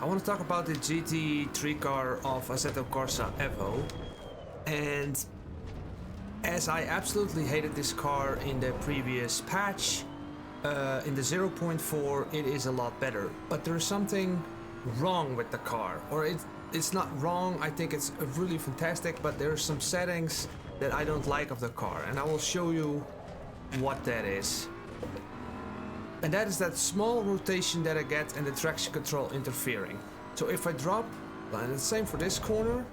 I want to talk about the GT3 car of Assetto Corsa EVO. And as I absolutely hated this car in the previous patch, in the 0.4 it is a lot better. But there's something wrong with the car. Or it's not wrong, I think it's really fantastic, but there are some settings that I don't like of the car. And I will show you what that is. And that is that small rotation that I get and the traction control interfering. So if I drop, and the same for this corner,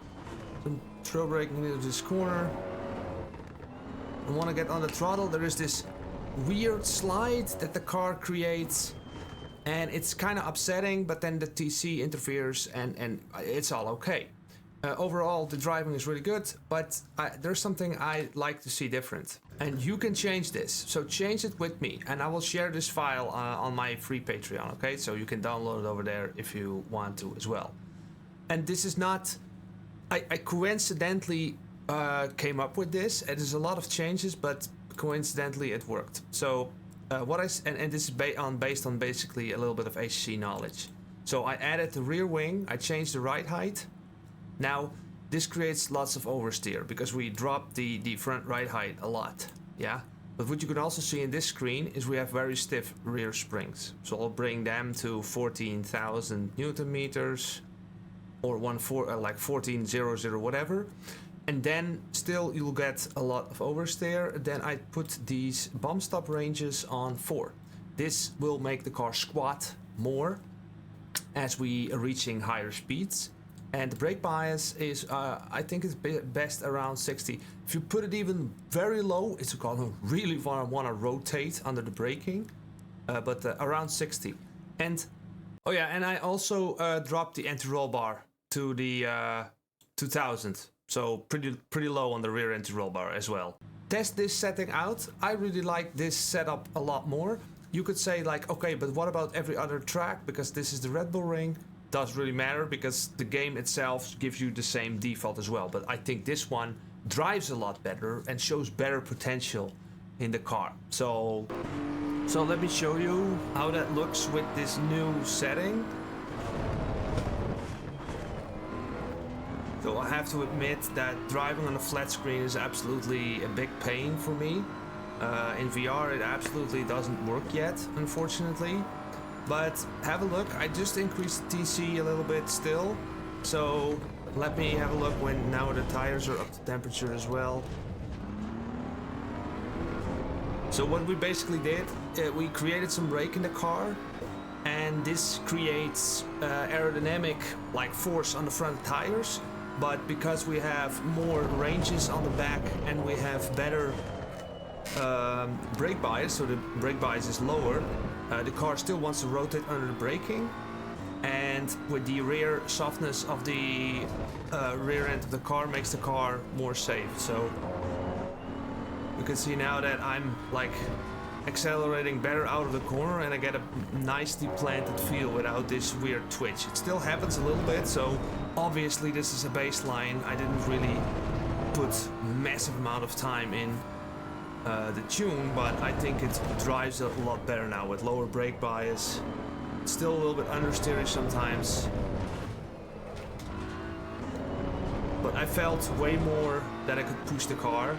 I'm throw braking into this corner, and want to get on the throttle, there is this weird slide that the car creates, and it's kind of upsetting, but then the TC interferes and it's all okay. Overall, the driving is really good, but there's something I like to see different. And you can change this, so change it with me. And I will share this file on my free Patreon, okay? So you can download it over there if you want to as well. And this is not... I coincidentally came up with this. It is a lot of changes, but coincidentally it worked. So and this is based on basically a little bit of HC knowledge. So I added the rear wing, I changed the ride height. Now, this creates lots of oversteer because we dropped the front ride height a lot, yeah? But what you can also see in this screen is we have very stiff rear springs. So I'll bring them to 14,000 Newton meters or like 1400, whatever. And then still you'll get a lot of oversteer. Then I put these bump stop ranges on 4. This will make the car squat more as we are reaching higher speeds. And the brake bias is, I think it's best around 60. If you put it even very low, it's gonna really want to rotate under the braking, but around 60. And, oh yeah, and I also dropped the anti-roll bar to the 2000. So pretty low on the rear anti-roll bar as well. Test this setting out. I really like this setup a lot more. You could say like, okay, but what about every other track? Because this is the Red Bull Ring. Doesn't really matter because the game itself gives you the same default as well. But I think this one drives a lot better and shows better potential in the car. So let me show you how that looks with this new setting. So I have to admit that driving on a flat screen is absolutely a big pain for me. In VR it absolutely doesn't work yet, unfortunately. But have a look, I just increased the TC a little bit still. So let me have a look when now the tires are up to temperature as well. So what we basically did, we created some brake in the car. And this creates aerodynamic like force on the front tires. But because we have more ranges on the back and we have better brake bias, so the brake bias is lower, the car still wants to rotate under the braking, and with the rear softness of the rear end of the car makes the car more safe. So you can see now that I'm like accelerating better out of the corner and I get a nicely planted feel without this weird twitch. It still happens a little bit, so obviously this is a baseline. I didn't really put massive amount of time in the tune, but I think it drives a lot better now with lower brake bias. It's still a little bit understeerish sometimes, but I felt way more that I could push the car,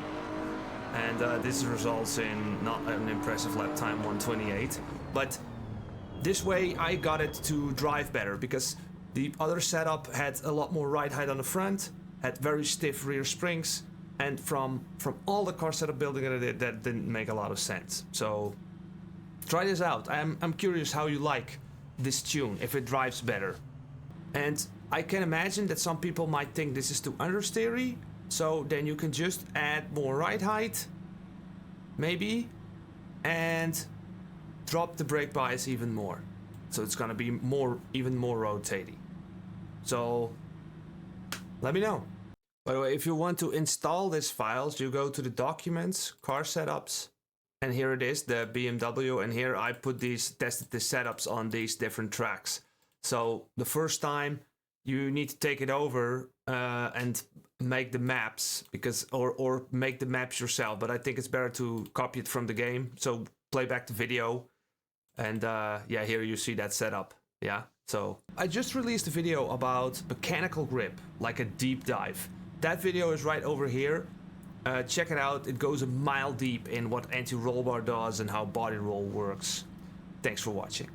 and this results in not an impressive lap time, 128. But this way I got it to drive better because the other setup had a lot more ride height on the front, had very stiff rear springs. And from all the car setup building that didn't make a lot of sense. So try this out. I'm curious how you like this tune, if it drives better. And I can imagine that some people might think this is too understeery. So then you can just add more ride height, maybe, and drop the brake bias even more. So it's gonna be even more rotating. So let me know. By the way, if you want to install these files, you go to the documents, car setups, and here it is, the BMW, and here I tested the setups on these different tracks. So the first time you need to take it over and make the maps, or make the maps yourself, but I think it's better to copy it from the game. So play back the video, and yeah, here you see that setup. Yeah, So I just released a video about mechanical grip, like a deep dive. That video is right over here. Check it out. It goes a mile deep in what anti-roll bar does and how body roll works. Thanks for watching.